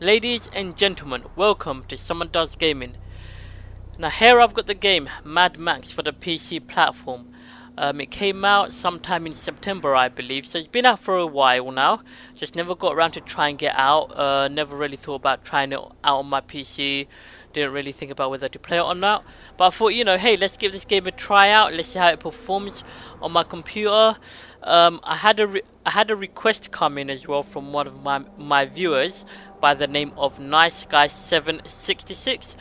Ladies and gentlemen, welcome to SamadDoesGaming. Now here I've got the game Mad Max for the PC platform. It came out sometime in September, I believe, so it's been out for a while now. Just never got around to try and get out. Never really thought about trying it out on my PC. Didn't really think about whether to play it or not. But I thought, you know, hey, let's give this game a try out. Let's see how it performs on my computer. I had a request come in as well from one of my viewers by the name of NiceGuy766.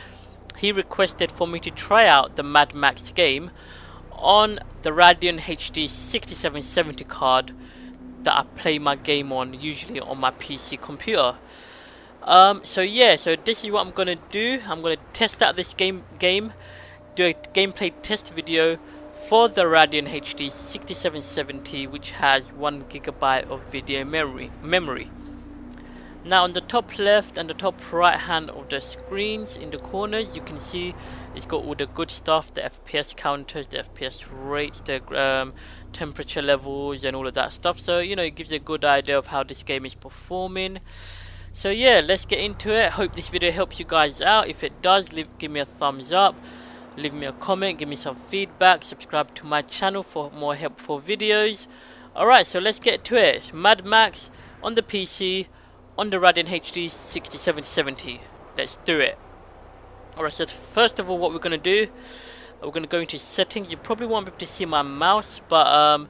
He requested for me to try out the Mad Max game on the Radeon HD 6770 card that I play my game on, usually on my PC computer. So this is what I'm gonna do. I'm gonna test out this game, do a gameplay test video for the Radeon HD 6770, which has 1 GB of video memory. Now on the top left and the top right hand of the screens in the corners, you can see it's got all the good stuff, the FPS counters, the FPS rates, the temperature levels and all of that stuff. So, you know, it gives you a good idea of how this game is performing. So yeah, let's get into it. Hope this video helps you guys out. If it does, give me a thumbs up, leave me a comment, give me some feedback, subscribe to my channel for more helpful videos. Alright, so let's get to it. Mad Max on the PC, on the Radeon HD 6770. Let's do it. Alright, so first of all, what we're going to do, we're going to go into settings. You probably won't be able to see my mouse, but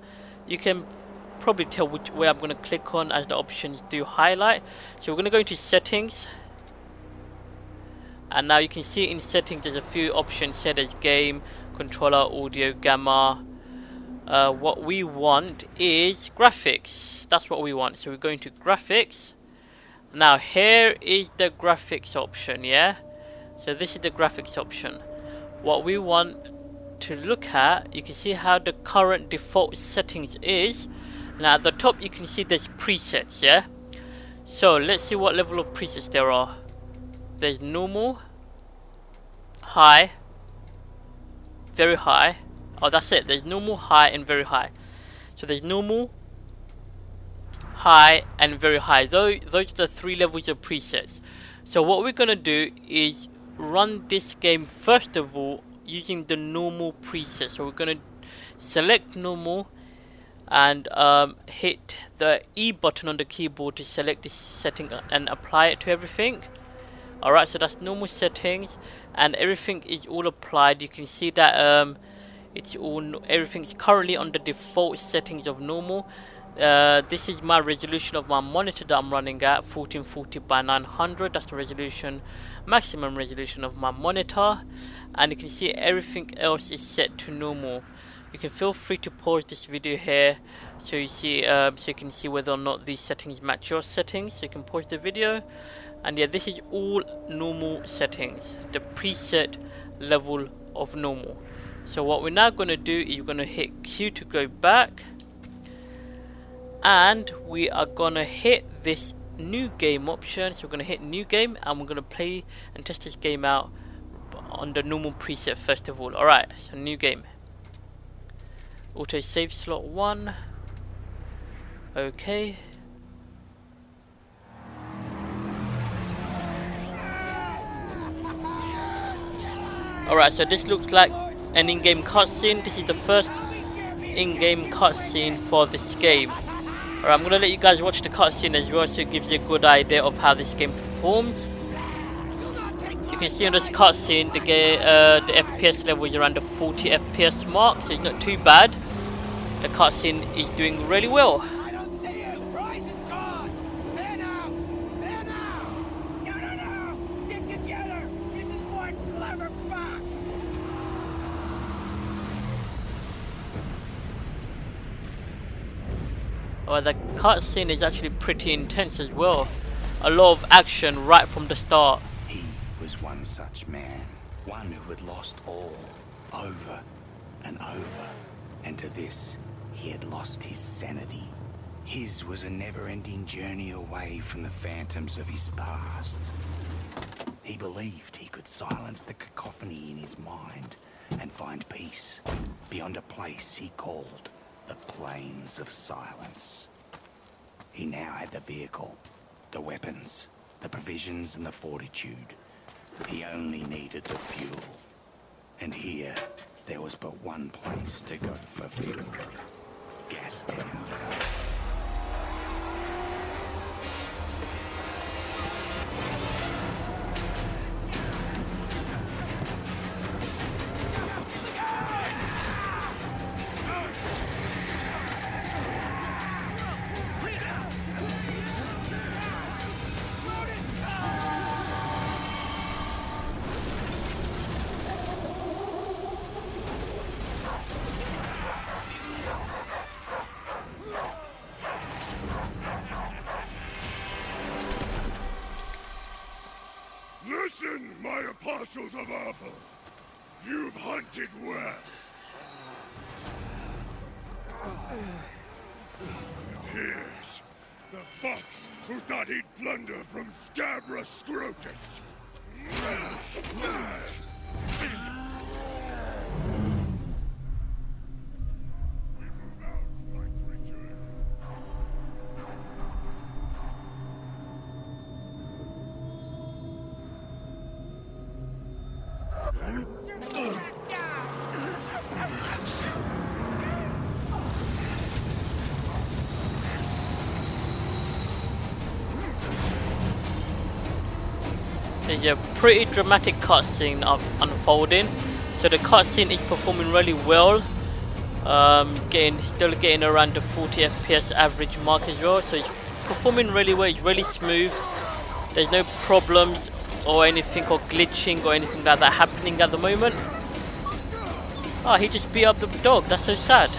you can probably tell which way I'm going to click on as the options do highlight. So we're going to go into settings, and now you can see in settings there's a few options here. There's game, controller, audio, gamma. What we want is graphics. That's what we want. So we're going to graphics. Now here is the graphics option, yeah? So this is the graphics option. What we want to look at, you can see how the current default settings is. Now at the top you can see there's presets, yeah? So let's see what level of presets there are. There's normal, high, very high. Oh, that's it. There's normal, high and very high. So there's normal, high and very high. Those are the 3 levels of presets. So what we're gonna do is run this game first of all using the normal preset. So we're gonna select normal and hit the E button on the keyboard to select this setting and apply it to everything. Alright, so that's normal settings and everything is all applied. You can see that everything's currently on the default settings of normal. This is my resolution of my monitor that I'm running at, 1440 by 900. That's the resolution, maximum resolution of my monitor, and you can see everything else is set to normal. You can feel free to pause this video here so you see, so you can see whether or not these settings match your settings. So you can pause the video, and yeah, this is all normal settings, the preset level of normal. So what we're now going to do is we're going to hit Q to go back, and we are going to hit this new game option. So we're going to hit new game and we're going to play and test this game out on the normal preset first of all. Alright, so new game. Auto save slot 1. Okay. Alright, so this looks like an in-game cutscene. This is the first in-game cutscene for this game. Alright, I'm going to let you guys watch the cutscene as well so it gives you a good idea of how this game performs. You can see on this cutscene the FPS level is around the 40 FPS mark, so it's not too bad. The cutscene is doing really well. I don't see it! Prize is gone! There now! There now! No! Stick together! This is one clever fox! Well, the cutscene is actually pretty intense as well. A lot of action right from the start. He was one such man, one who had lost all, over and over, and to this he had lost his sanity. His was a never-ending journey away from the phantoms of his past. He believed he could silence the cacophony in his mind and find peace beyond a place he called the Plains of Silence. He now had the vehicle, the weapons, the provisions and the fortitude. He only needed the fuel. And here, there was but one place to go for fuel. Gastown. Listen, my apostles of Arthur. You've hunted well. Here's the fox who thought he'd plunder from Scabra Scrotus. We move out, my creature. There's a pretty dramatic cutscene unfolding. So the cutscene is performing really well. Still getting around the 40 FPS average mark as well. So it's performing really well. It's really smooth. There's no problems or anything or glitching or anything like that happening at the moment. Oh, he just beat up the dog. That's so sad.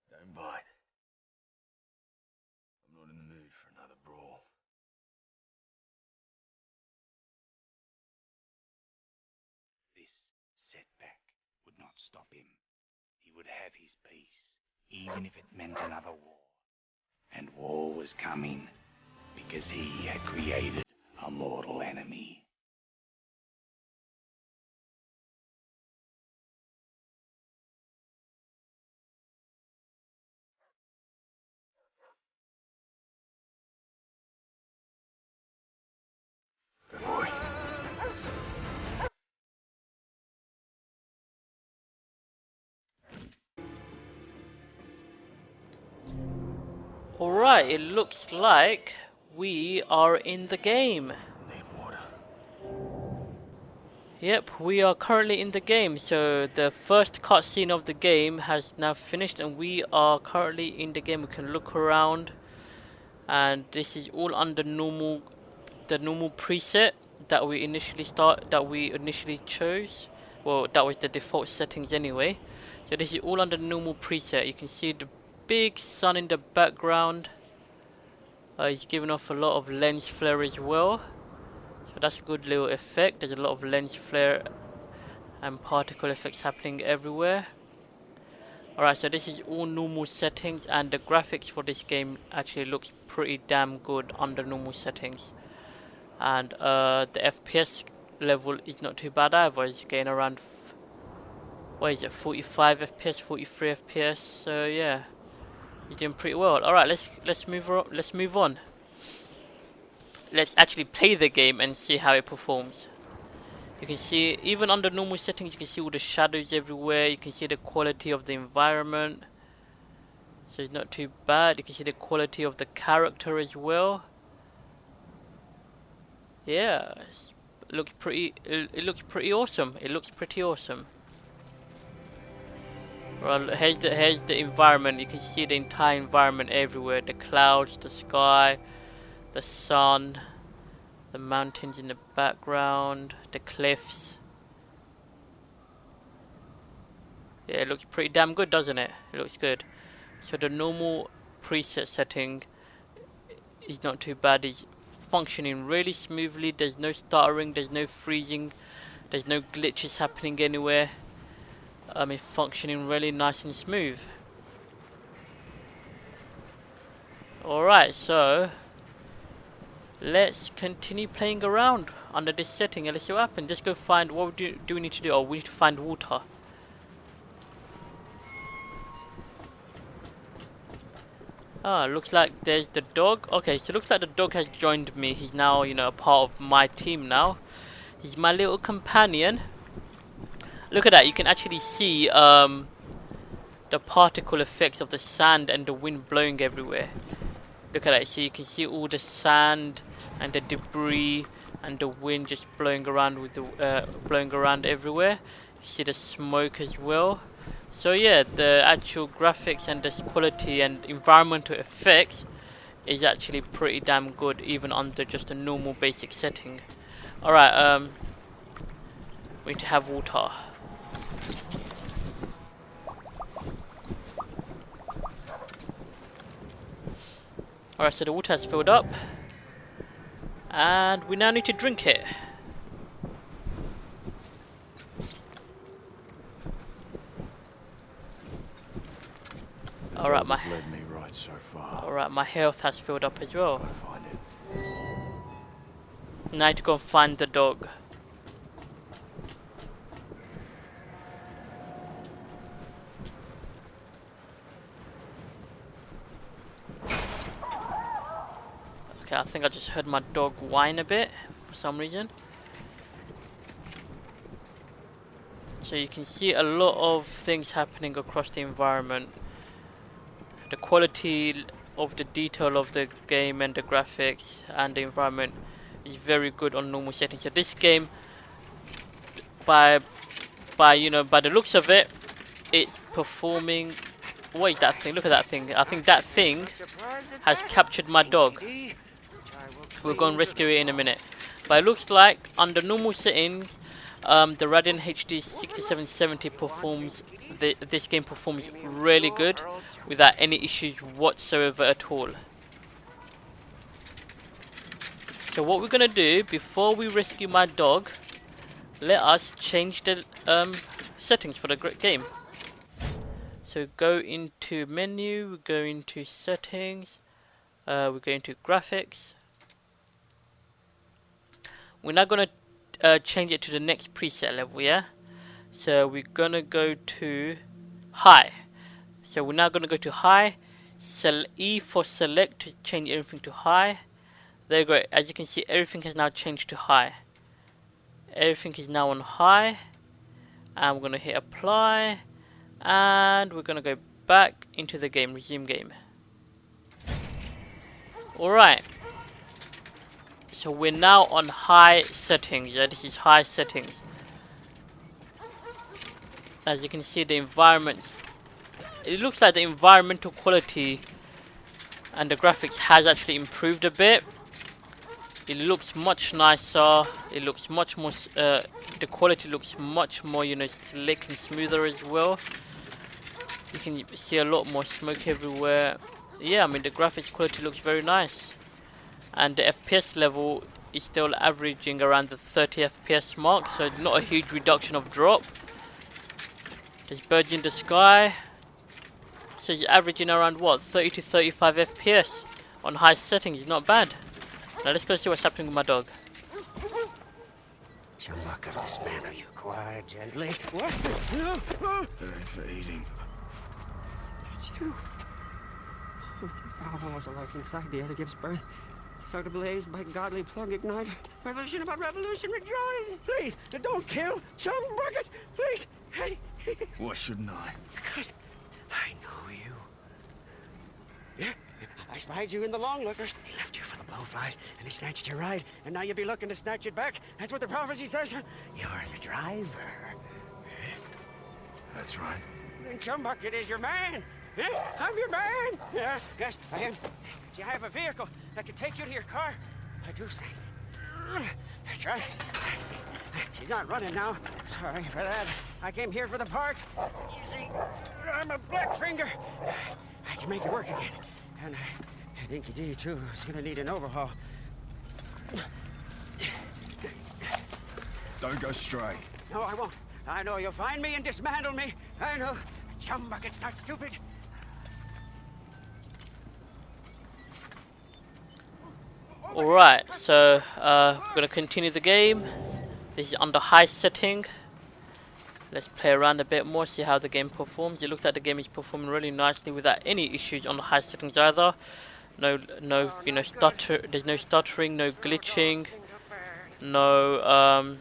Don't bite. I'm not in the mood for another brawl. This setback would not stop him. He would have his peace, even if it meant another war. And war was coming, because he had created a mortal enemy. Good boy. Alright, it looks like we are in the game. Need water. Yep, we are currently in the game. So the first cutscene of the game has now finished and we are currently in the game. We can look around and this is all under the normal preset that we initially chose. Well, that was the default settings anyway. So this is all under the normal preset. You can see the big sun in the background. It's giving off a lot of lens flare as well. So that's a good little effect. There's a lot of lens flare and particle effects happening everywhere. Alright, so this is all normal settings and the graphics for this game actually looks pretty damn good under normal settings. And the FPS level is not too bad either. It's getting around, what is it, 45 FPS, 43 FPS. So yeah, you're doing pretty well. Alright, let's move on. Let's actually play the game and see how it performs. You can see, even under normal settings, you can see all the shadows everywhere. You can see the quality of the environment. So it's not too bad. You can see the quality of the character as well. Yeah, it looks pretty awesome. It looks pretty awesome. Well, here's the environment. You can see the entire environment everywhere. The clouds, the sky, the sun, the mountains in the background, the cliffs. Yeah, it looks pretty damn good, doesn't it? It looks good. So the normal preset setting is not too bad. It's functioning really smoothly. There's no stuttering, there's no freezing, there's no glitches happening anywhere. It's functioning really nice and smooth. Alright, so let's continue playing around under this setting and let's see what happens. Let's go find, what do we need to do? Oh, we need to find water. Ah, looks like there's the dog. Okay, so looks like the dog has joined me. He's now, you know, a part of my team now. He's my little companion. Look at that, you can actually see the particle effects of the sand and the wind blowing everywhere. Look at that, so you can see all the sand and the debris and the wind just blowing around with the blowing around everywhere. You see the smoke as well. So yeah, the actual graphics and the quality and environmental effects is actually pretty damn good, even under just a normal basic setting. Alright, we need to have water. Alright, so the water has filled up and we now need to drink it. Alright, led me right so far. Alright, my health has filled up as well. Gotta find it. Now I need to go and find the dog. Okay, I think I just heard my dog whine a bit for some reason. So you can see a lot of things happening across the environment. The quality of the detail of the game and the graphics and the environment is very good on normal settings. So this game, by the looks of it, it's performing. What is that thing? Look at that thing. I think that thing has captured my dog. We'll go and rescue it in a minute. But it looks like under normal settings, the Radeon HD 6770 performs. This game performs really good without any issues whatsoever at all. So what we're gonna do before we rescue my dog, let us change the settings for the game. So go into menu, we go into settings, we go into graphics. We're now gonna change it to the next preset level, yeah? So we're gonna go to high. So we're now gonna go to high. E for select to change everything to high. There you go. As you can see, everything has now changed to high. Everything is now on high. And we're gonna hit apply. And we're gonna go back into the game, resume game. Alright. So we're now on high settings. Yeah, this is high settings. As you can see, the environment, it looks like the environmental quality and the graphics has actually improved a bit. It looks much nicer. It looks much more, the quality looks much more, you know, slick and smoother as well. You can see a lot more smoke everywhere. Yeah, I mean, the graphics quality looks very nice. And the FPS level is still averaging around the 30 FPS mark, so not a huge reduction of drop. There's birds in the sky. So you're averaging around what, 30 to 35 FPS on high settings. Not bad. Now let's go see what's happening with my dog. Chumbuck of this man, are you quiet, gently? What? That ain't for eating. It's you. Power was alive inside the other gives birth. Start ablaze by godly plug ignite. Revolution about revolution, rejoice! Please, don't kill Chumbucket! Please! Hey! Why shouldn't I? Because I know you. Yeah, I spied you in the long lookers. They left you for the blowflies, and they snatched your ride, and now you'll be looking to snatch it back. That's what the prophecy says. You're the driver. That's right. And Chumbucket is your man. Yeah, I'm your man. Yeah, yes, I am. See, I have a vehicle that can take you to your car. I do, Saint. That's right. See, she's not running now. Sorry for that. I came here for the parts. You see, I'm a Blackfinger. I can make it work again. And Dinky D, too, is gonna need an overhaul. Don't go stray. No, I won't. I know you'll find me and dismantle me. I know. Chumbucket's not stupid. Alright, so we're gonna continue the game. This is under high setting. Let's play around a bit more, see how the game performs. It looks like the game is performing really nicely without any issues on the high settings either. No, you know, stutter. There's no stuttering, no glitching, no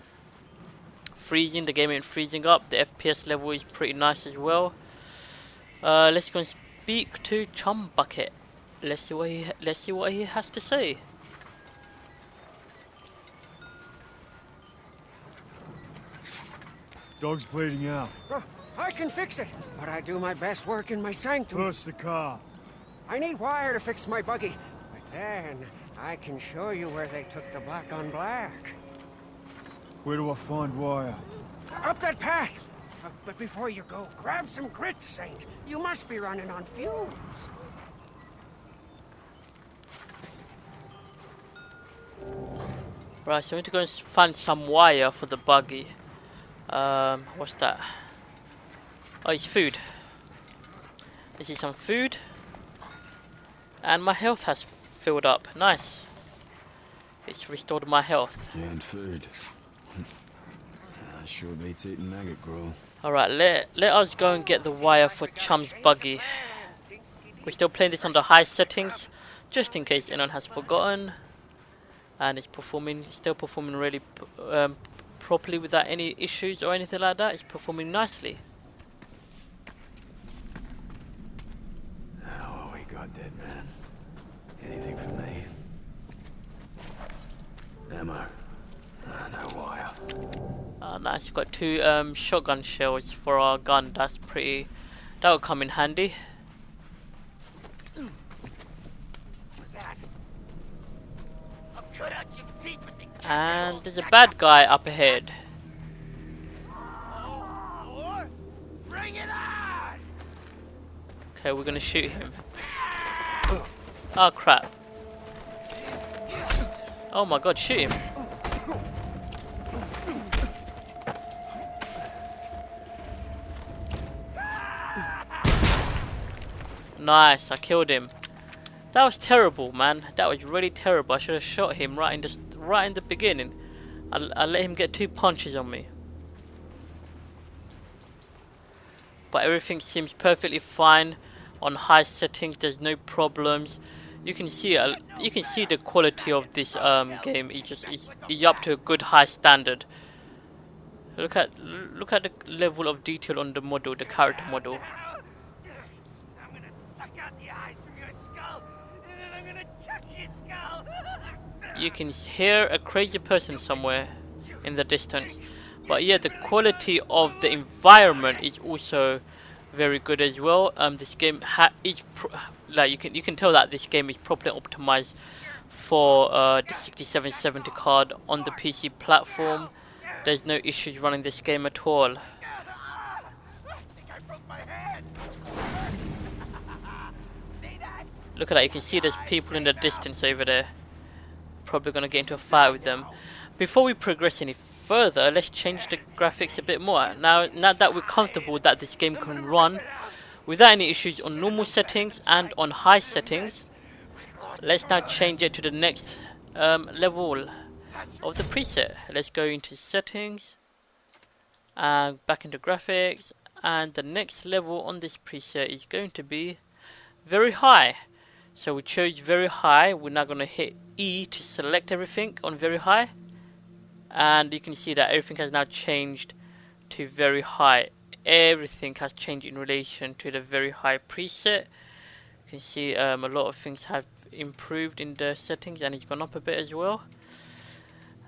freezing. The game ain't freezing up. The FPS level is pretty nice as well. Let's go and speak to Chumbucket. Let's see what he has to say. Dog's bleeding out. Oh, I can fix it, but I do my best work in my sanctum. Push the car. I need wire to fix my buggy, but then I can show you where they took the black on black. Where do I find wire? Up that path. But before you go, grab some grit, Saint. You must be running on fumes. Right, so we need to go and find some wire for the buggy. What's that? Oh, it's food. This is some food. And my health has filled up. Nice. It's restored my health. And food. Sure beats eating maggot gruel. Alright, let us go and get the wire for Chum's buggy. We're still playing this on the high settings, just in case anyone has forgotten. And it's still performing really properly without any issues or anything like that. It's performing nicely. Oh, we got dead man. Anything for me? Ammo. No wire. Oh, nice. We've got 2 shotgun shells for our gun. That's pretty. That will come in handy. And there's a bad guy up ahead. Okay, we're gonna shoot him. Oh crap. Oh my god, shoot him. Nice, I killed him. That was terrible, man. That was really terrible. I should have shot him right in the beginning. I let him get 2 punches on me. But everything seems perfectly fine on high settings. There's no problems. You can see the quality of this game. It's up to a good high standard. Look at the level of detail on the model, the character model. You can hear a crazy person somewhere in the distance, but yeah, the quality of the environment is also very good as well. This game is you can tell that this game is properly optimized for the 6770 card on the PC platform. There's no issues running this game at all. Look at that, you can see there's people in the distance over there. Probably going to get into a fight with them. Before we progress any further, let's change the graphics a bit more. Now that we're comfortable that this game can run without any issues on normal settings and on high settings, let's now change it to the next level of the preset. Let's go into settings and back into graphics, and the next level on this preset is going to be very high. So we chose very high. We're now going to hit E to select everything on very high, and you can see that everything has now changed to very high. Everything has changed in relation to the very high preset. You can see a lot of things have improved in the settings, and it's gone up a bit as well.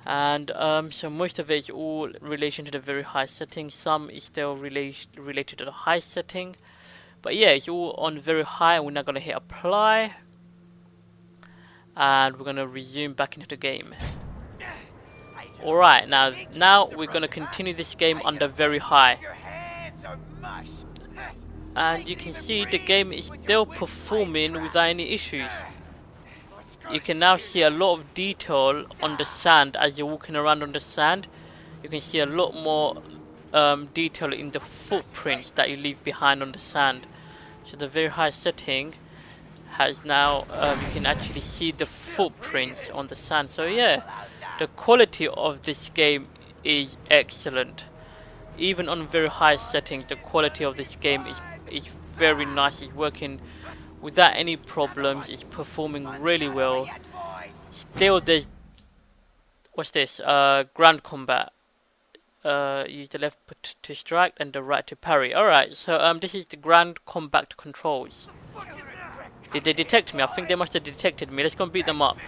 And so most of it is all relation to the very high setting. Some is still related to the high setting. But yeah, it's all on very high, and we're now going to hit apply. And we're going to resume back into the game. Alright, now we're going to continue this game under very high. And you can see the game is still performing without any issues. You can now see a lot of detail on the sand as you're walking around on the sand. You can see a lot more detail in the footprints that you leave behind on the sand. So the very high setting has now, you can actually see the footprints on the sand. So yeah, the quality of this game is excellent. Even on very high settings, the quality of this game is very nice. It's working without any problems. It's performing really well. Still, there's what's this? Ground combat. Use the left to strike and the right to parry. Alright, so this is the ground combat controls. Did they detect me? I think they must have detected me. Let's go and beat them up.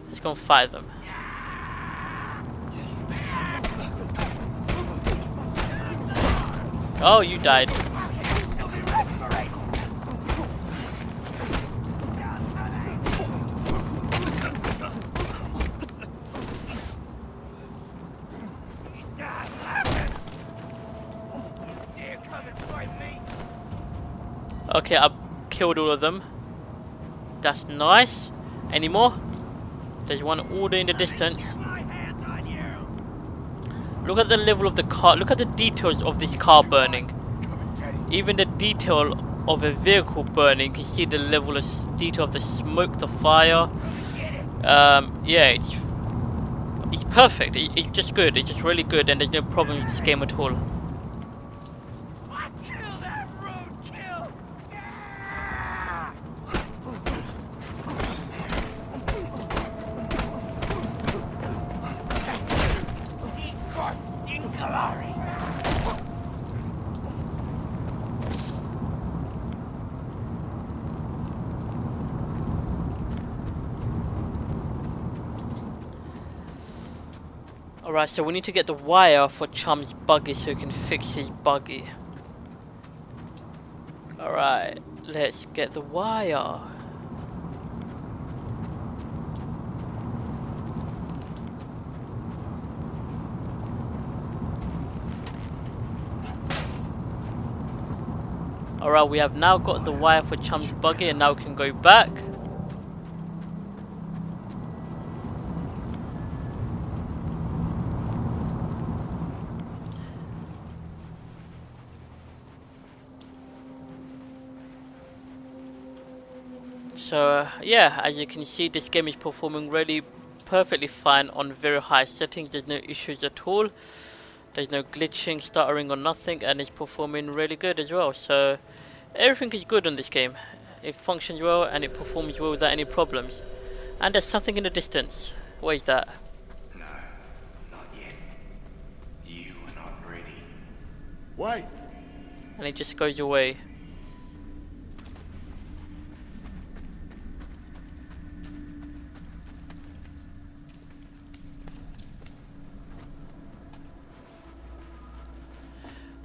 Let's go and fight them. Oh, you died. Okay, I've killed all of them. That's nice. Any more? There's one order in the distance. Look at the level of the car. Look at the details of this car burning. Even the detail of a vehicle burning. You can see the level of detail of the smoke, the fire. Yeah, it's perfect. It's just good. It's just really good, and there's no problem with this game at all. Alright, so we need to get the wire for Chum's buggy so he can fix his buggy. Alright, let's get the wire. Alright, we have now got the wire for Chum's buggy, and now we can go back. So yeah, as you can see, this game is performing really perfectly fine on very high settings. There's no issues at all. There's no glitching, stuttering or nothing, and it's performing really good as well. So everything is good on this game. It functions well and it performs well without any problems. And there's something in the distance. What is that? No, not yet. You are not ready. Wait! And it just goes away.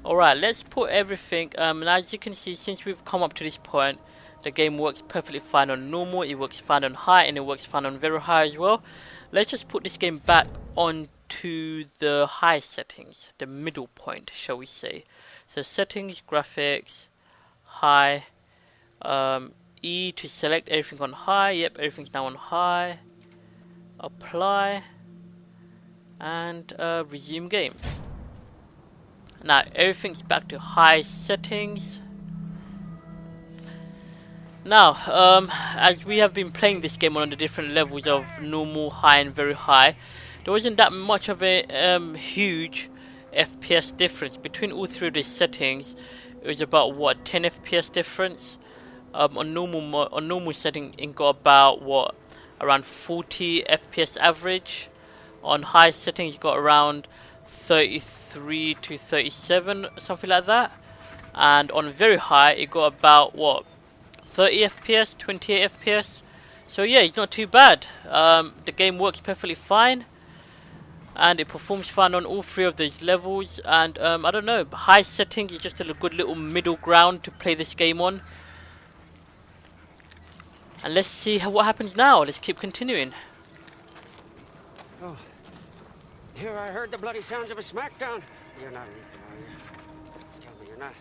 Alright, let's put everything, and as you can see, since we've come up to this point, the game works perfectly fine on normal, it works fine on high, and it works fine on very high as well. Let's just put this game back onto the high settings, the middle point, shall we say. So settings, graphics, high, E to select everything on high. Yep, everything's now on high. Apply, and resume game. Now everything's back to high settings. Now, as we have been playing this game on the different levels of normal, high and very high, there wasn't that much of a huge FPS difference between all three of these settings. It was about what, 10 FPS difference. On normal setting, it got about what, around 40 FPS average. On high settings, it got around 33 to 37, something like that. And on very high, it got about what, 30 FPS, 28 FPS. So yeah, it's not too bad. The game works perfectly fine, and it performs fine on all three of these levels. And I don't know, high settings is just a good little middle ground to play this game on. And let's see what happens now. Let's keep continuing. Oh, here I heard the bloody sounds of a smackdown. You're not an Ethan, are you? Tell me you're not.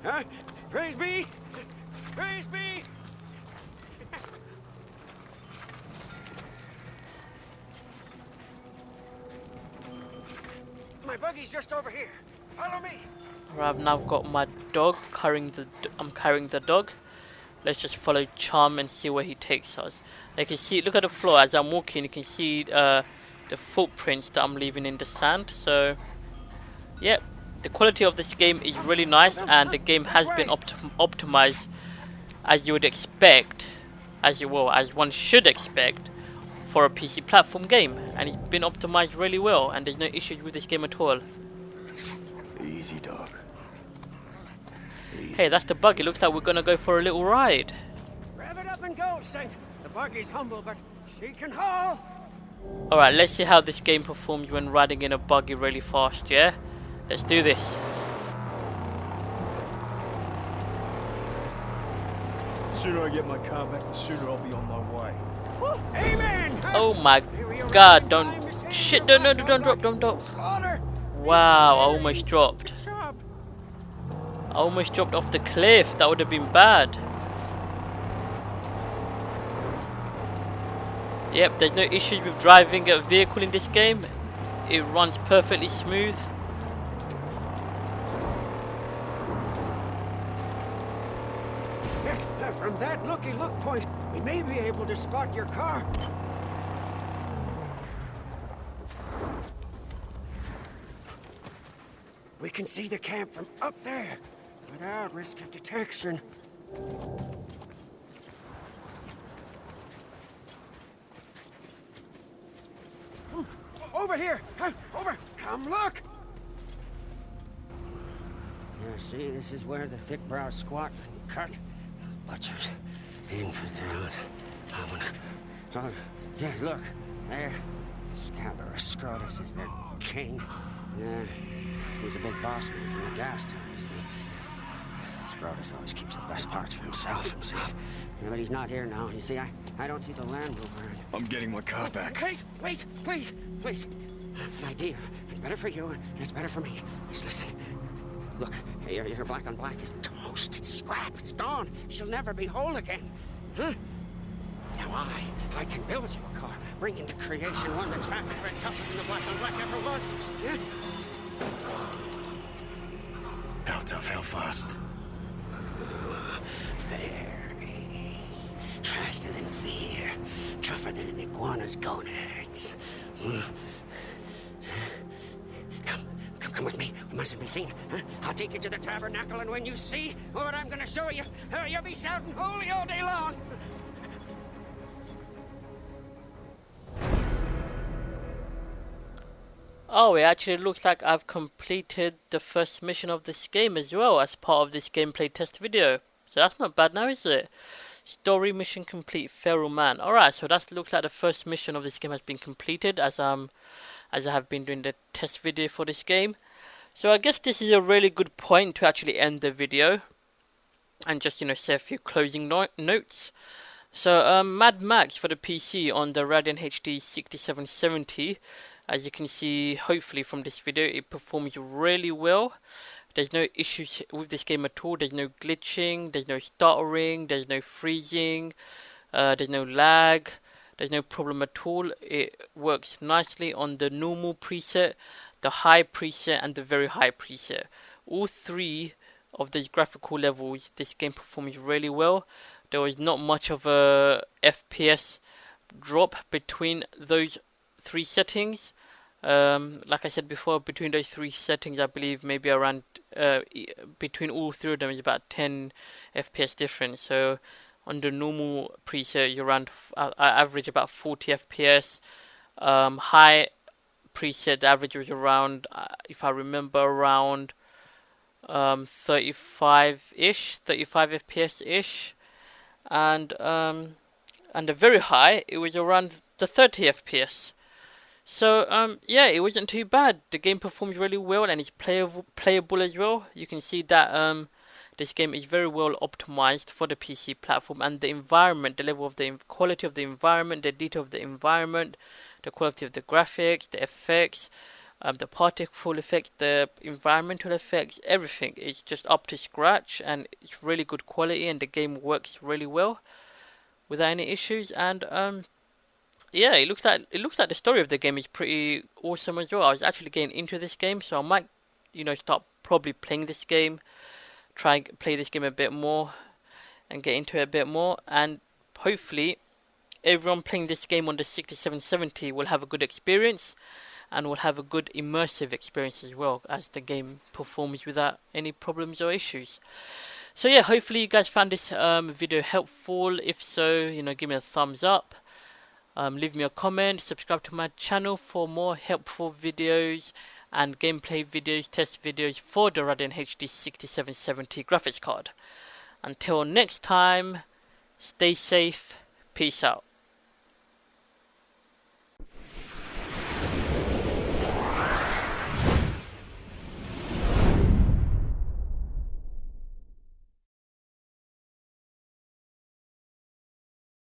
Huh? Praise be! Praise be! My buggy's just over here. Follow me. I've now got my dog I'm carrying the dog. Let's just follow Charm and see where he takes us. You can see, look at the floor as I'm walking. You can see the footprints that I'm leaving in the sand. So, yep, the quality of this game is really nice, and the game has been optimized as you would expect, as one should expect for a PC platform game. And it's been optimized really well, and there's no issues with this game at all. Easy, dog. Easy. Hey, that's the buggy. Looks like we're gonna go for a little ride. Rev it up and go, Saint. The buggy's humble, but she can haul. Alright, let's see how this game performs when riding in a buggy really fast, yeah? Let's do this. The sooner I get my car back, the sooner I'll be on my way. Amen! Oh my god, don't... Shit, don't drop. Slaughter! Wow, I almost dropped. Job. I almost dropped off the cliff. That would have been bad. Yep, there's no issues with driving a vehicle in this game. It runs perfectly smooth. Yes, from that looky look point, we may be able to spot your car. We can see the camp from up there, without risk of detection. Over here! Over! Come look! Yeah, see, this is where the thick-browed squat and cut. Butchers, infidels. Oh, yeah, look, there. Scabrous Scrotus is their king. Yeah, he's a big boss man from the gas town, you see. Scrotus always keeps the best parts for himself. Yeah, but he's not here now. You see, I don't see the Land Rover. I'm getting my car back. Wait, please. An idea. It's better for you, and it's better for me. Just listen. Look, your black on black is toast. It's scrap. It's gone. She'll never be whole again. Huh? Now I can build you a car, bring into creation one that's faster and tougher than the black on black ever was. Yeah? How tough, how fast? Very. Faster than fear. Tougher than an iguana's gonads. Come with me. We mustn't be seen. Huh? I'll take you to the tabernacle, and when you see what I'm going to show you, you'll be shouting holy all day long. Oh, it actually looks like I've completed the first mission of this game as well as part of this gameplay test video. So that's not bad now, is it? Story mission complete, Feral Man. Alright, so that looks like the first mission of this game has been completed as I have been doing the test video for this game. So I guess this is a really good point to actually end the video and just, say a few closing notes. So Mad Max for the PC on the Radeon HD 6770. As you can see, hopefully from this video, it performs really well. There's no issues with this game at all. There's no glitching, there's no stuttering, there's no freezing, there's no lag, there's no problem at all. It works nicely on the normal preset, the high preset, and the very high preset. All three of these graphical levels, this game performs really well. There was not much of a FPS drop between those three settings. Like I said before, between those three settings, I believe maybe around between all three of them is about 10 FPS difference. So on the normal preset, you're around I average about 40 FPS. High preset, the average was around, if I remember, around 35-ish, 35 FPS-ish, and the very high, it was around the 30 FPS. So yeah, it wasn't too bad. The game performs really well and it's playable as well. You can see that this game is very well optimized for the PC platform, and the environment, the level of the quality of the environment, the detail of the environment, the quality of the graphics, the effects, the particle effects, the environmental effects, everything is just up to scratch, and it's really good quality, and the game works really well without any issues. And yeah, it looks like the story of the game is pretty awesome as well. I was actually getting into this game, so I might, start probably playing this game, try and play this game a bit more, and get into it a bit more, and hopefully everyone playing this game on the 6770 will have a good experience, and will have a good immersive experience as well, as the game performs without any problems or issues. So yeah, hopefully you guys found this video helpful. If so, give me a thumbs up. Leave me a comment, subscribe to my channel for more helpful videos and gameplay videos, test videos for the Radeon HD 6770 graphics card. Until next time, stay safe, peace out.